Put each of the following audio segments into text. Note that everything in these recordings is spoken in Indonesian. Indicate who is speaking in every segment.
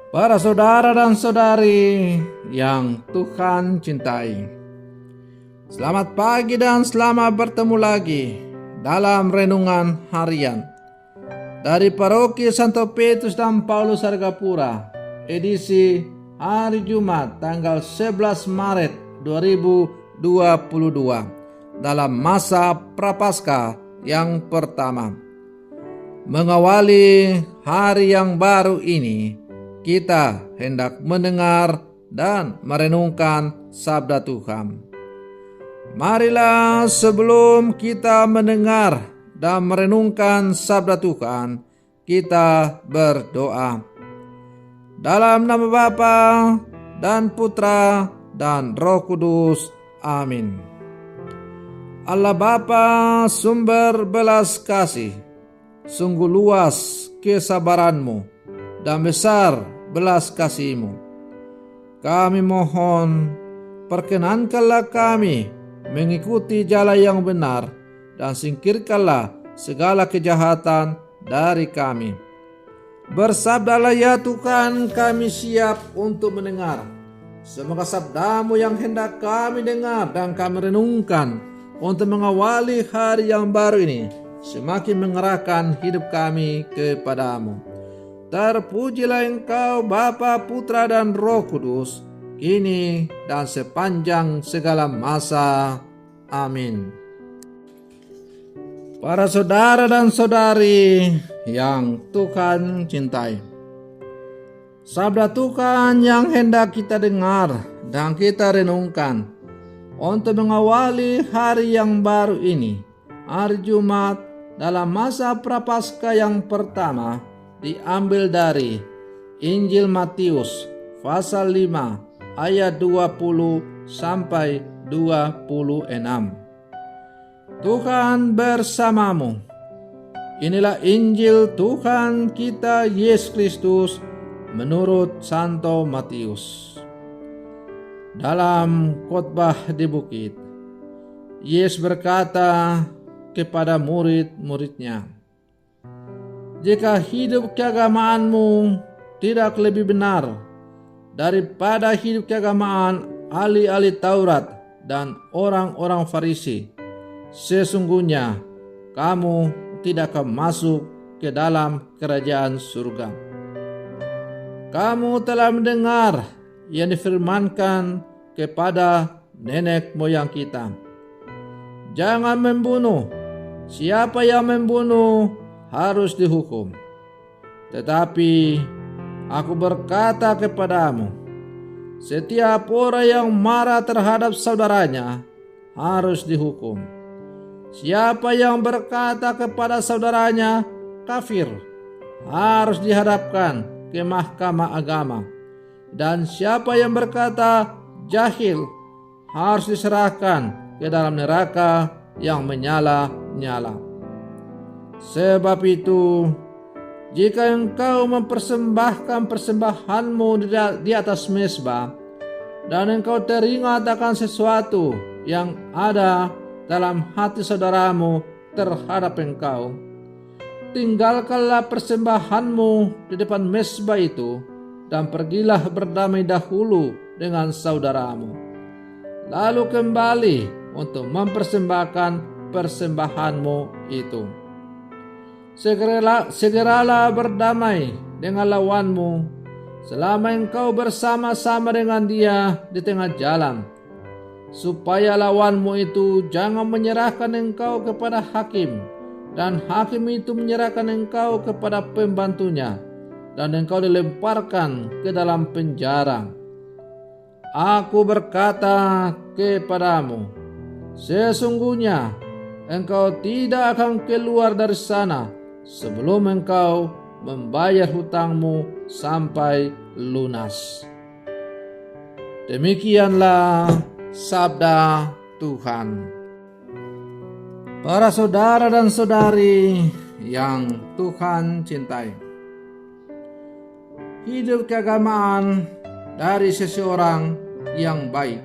Speaker 1: Para saudara dan saudari yang Tuhan cintai, selamat pagi dan selamat bertemu lagi dalam renungan harian dari Paroki Santo Petrus dan Paulus Argapura, edisi hari Jumat tanggal 11 Maret 2022 dalam masa Prapaskah yang pertama. Mengawali hari yang baru ini, kita hendak mendengar dan merenungkan sabda Tuhan. Marilah sebelum kita mendengar dan merenungkan sabda Tuhan, kita berdoa. Dalam nama Bapa dan Putra dan Roh Kudus. Amin. Allah Bapa, sumber belas kasih, sungguh luas kesabaran-Mu dan besar belas kasih-Mu. Kami mohon, perkenankanlah kami mengikuti jalan yang benar dan singkirkanlah segala kejahatan dari kami. Bersabdalah ya Tuhan, kami siap untuk mendengar. Semoga sabda-Mu yang hendak kami dengar dan kami renungkan untuk mengawali hari yang baru ini semakin mengerahkan hidup kami kepada-Mu. Terpujilah Engkau Bapa, Putra dan Roh Kudus, kini dan sepanjang segala masa. Amin. Para saudara dan saudari yang Tuhan cintai, sabda Tuhan yang hendak kita dengar dan kita renungkan untuk mengawali hari yang baru ini, hari Jumat dalam masa Prapaskah yang pertama, diambil dari Injil Matius pasal 5 ayat 20 sampai 26. Tuhan bersamamu. Inilah Injil Tuhan kita Yesus Kristus menurut Santo Matius. Dalam khotbah di bukit, Yesus berkata kepada murid-muridnya, "Jika hidup keagamaanmu tidak lebih benar daripada hidup keagamaan ahli-ahli Taurat dan orang-orang Farisi, sesungguhnya kamu tidak akan masuk ke dalam kerajaan surga. Kamu telah mendengar yang difirmankan kepada nenek moyang kita, jangan membunuh. Siapa yang membunuh harus dihukum. Tetapi aku berkata kepadamu, setiap orang yang marah terhadap saudaranya harus dihukum. Siapa yang berkata kepada saudaranya kafir harus dihadapkan ke mahkamah agama. Dan siapa yang berkata jahil harus diserahkan ke dalam neraka yang menyala-nyala. Sebab itu, jika engkau mempersembahkan persembahanmu di atas mezbah, dan engkau teringat akan sesuatu yang ada dalam hati saudaramu terhadap engkau, tinggalkanlah persembahanmu di depan mezbah itu, dan pergilah berdamai dahulu dengan saudaramu. Lalu kembali untuk mempersembahkan persembahanmu itu. Segeralah berdamai dengan lawanmu selama engkau bersama-sama dengan dia di tengah jalan, supaya lawanmu itu jangan menyerahkan engkau kepada hakim, dan hakim itu menyerahkan engkau kepada pembantunya, dan engkau dilemparkan ke dalam penjara. Aku berkata kepadamu, sesungguhnya engkau tidak akan keluar dari sana sebelum engkau membayar hutangmu sampai lunas." Demikianlah sabda Tuhan. Para saudara dan saudari yang Tuhan cintai, hidup keagamaan dari seseorang yang baik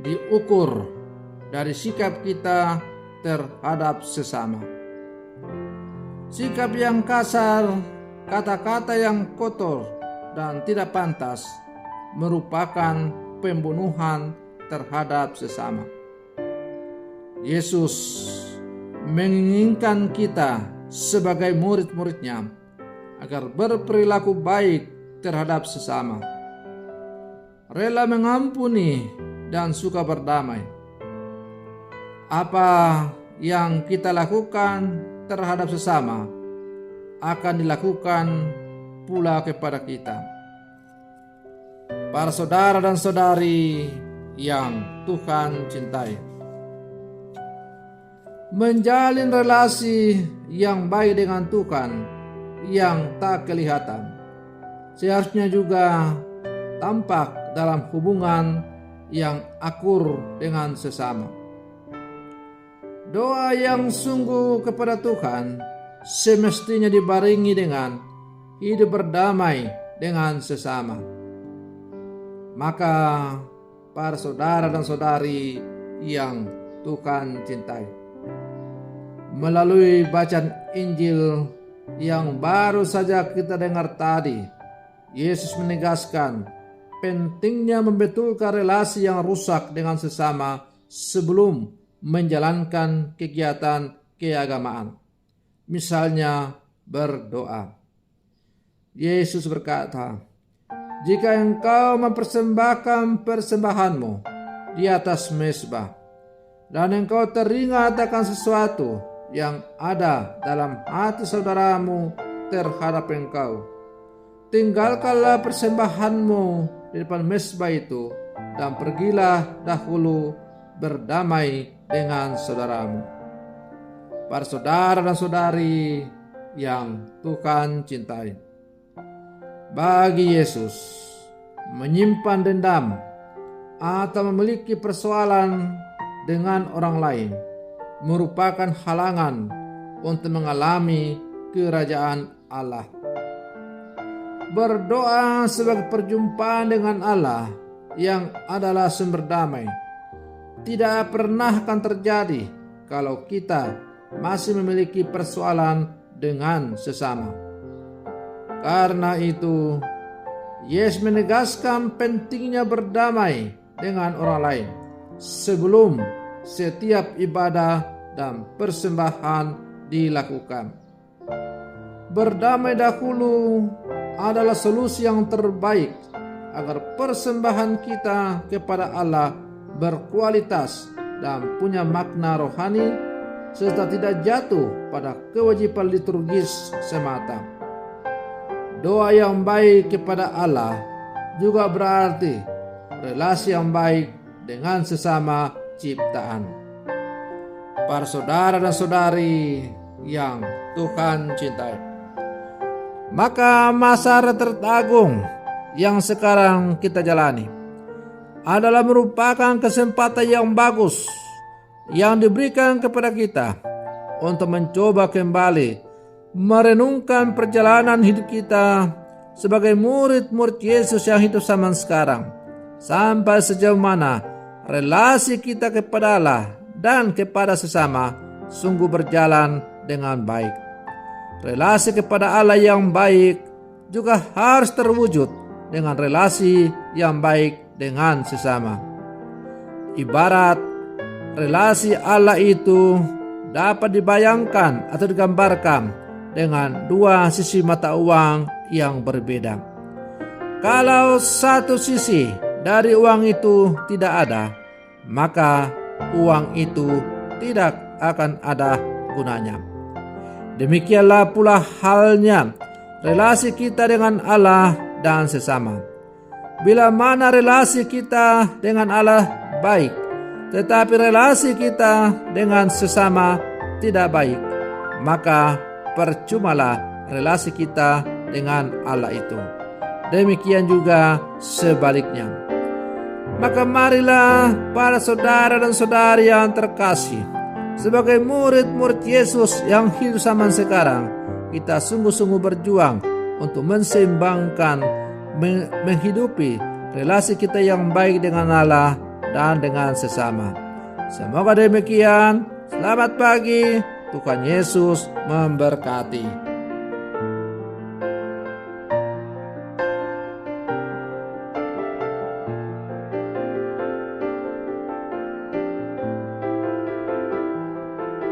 Speaker 1: diukur dari sikap kita terhadap sesama. Sikap yang kasar, kata-kata yang kotor, dan tidak pantas merupakan pembunuhan terhadap sesama. Yesus menginginkan kita sebagai murid-muridnya agar berperilaku baik terhadap sesama, rela mengampuni dan suka berdamai. Apa yang kita lakukan terhadap sesama akan dilakukan pula kepada kita. Para saudara dan saudari yang Tuhan cintai, menjalin relasi yang baik dengan Tuhan yang tak kelihatan seharusnya juga tampak dalam hubungan yang akur dengan sesama. Doa yang sungguh kepada Tuhan semestinya dibarengi dengan hidup berdamai dengan sesama. Maka para saudara dan saudari yang Tuhan cintai, melalui bacaan Injil yang baru saja kita dengar tadi, Yesus menegaskan pentingnya membetulkan relasi yang rusak dengan sesama sebelum menjalankan kegiatan keagamaan. Misalnya berdoa. Yesus berkata, "Jika engkau mempersembahkan persembahanmu di atas mezbah, dan engkau teringat akan sesuatu yang ada dalam hati saudaramu terhadap engkau, tinggalkanlah persembahanmu di depan mezbah itu, dan pergilah dahulu berdamai dengan saudaramu." Para saudara dan saudari yang Tuhan cintai, bagi Yesus, menyimpan dendam atau memiliki persoalan dengan orang lain merupakan halangan untuk mengalami kerajaan Allah. Berdoa sebagai perjumpaan dengan Allah yang adalah sumber damai tidak pernah akan terjadi kalau kita masih memiliki persoalan dengan sesama. Karena itu, Yesus menegaskan pentingnya berdamai dengan orang lain sebelum setiap ibadah dan persembahan dilakukan. Berdamai dahulu adalah solusi yang terbaik agar persembahan kita kepada Allah berkualitas dan punya makna rohani, serta tidak jatuh pada kewajiban liturgis semata. Doa yang baik kepada Allah juga berarti relasi yang baik dengan sesama ciptaan. Para saudara dan saudari yang Tuhan cintai, maka masa retret agung yang sekarang kita jalani adalah merupakan kesempatan yang bagus yang diberikan kepada kita untuk mencoba kembali merenungkan perjalanan hidup kita sebagai murid-murid Yesus yang hidup zaman sekarang, sampai sejauh mana relasi kita kepada Allah dan kepada sesama sungguh berjalan dengan baik. Relasi kepada Allah yang baik juga harus terwujud dengan relasi yang baik dengan sesama. Ibarat relasi Allah itu dapat dibayangkan atau digambarkan dengan dua sisi mata uang yang berbeda. Kalau satu sisi dari uang itu tidak ada, maka uang itu tidak akan ada gunanya. Demikianlah pula halnya relasi kita dengan Allah dan sesama. Bila mana relasi kita dengan Allah baik, tetapi relasi kita dengan sesama tidak baik, maka percumalah relasi kita dengan Allah itu. Demikian juga sebaliknya. Maka marilah para saudara dan saudari yang terkasih, sebagai murid-murid Yesus yang hidup zaman sekarang, kita sungguh-sungguh berjuang untuk menseimbangkan, menghidupi relasi kita yang baik dengan Allah dan dengan sesama. Semoga demikian. Selamat pagi. Tuhan Yesus memberkati.